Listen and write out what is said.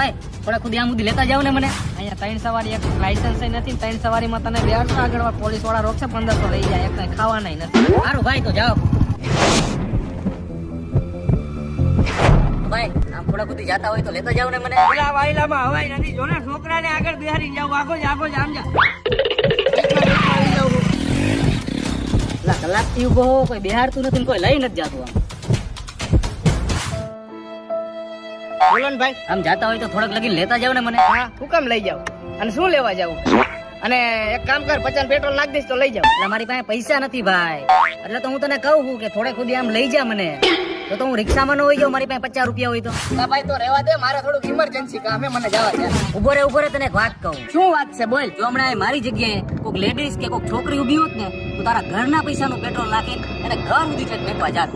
ભાઈ થોડા ખુદ આમ સુધી લેતા જાવ ને મને. અહીંયા 3 સવારી એક લાયસન્સ નથી, 3 સવારીમાં તને 200 આગળ પોલીસ વાળા રોકશે, 1500 લઈ જાય, એક કઈ ખાવાના નથી. સારું ભાઈ તો જાઓ ભાઈ, આમ થોડા ખુદ જાતા હોય તો લેતા જાવ ને મને. પેલા વાયલામાં હવાઈ નથી, જો ને છોકરાને આગળ બેહારી જાવ, આગો જ આમ જા. કલાક થી ઉભો હો, કોઈ બેહાડતું નથી, કોઈ લઈ નથી જાતું. બોલો ને ભાઈ. આમ જાતા હોય તો થોડાક લગીને લેતા જાવ ને મને. હા, હું કામ લઈ જાવ અને શું લેવા જાવ? અને એક કામ કર, 50 પેટ્રોલ નાખ દઈશ તો લઈ જાવ. એટલે મારી પાસે પૈસા નથી ભાઈ, એટલે તો હું તને કહું છું કે થોડે ખુદ આમ લઈ જા મને. તો હું રિક્ષામાં ન હોય જાઉં, મારી પાસે 50 રૂપિયા હોય તો. ના ભાઈ તો રહેવા દે, મારે થોડુંક ઇમરજન્સી કામ હે, મને જવા દે. ઉભો રે તને એક વાત કહું. શું વાત છે બોલ. જો હમણાં મારી જગ્યાએ કોઈક લેડીઝ કે કોઈક છોકરી ઉભી હોત ને તો તારા ઘરના પૈસાનું પેટ્રોલ નાખીને અને ઘર સુધી મેકવા જાત.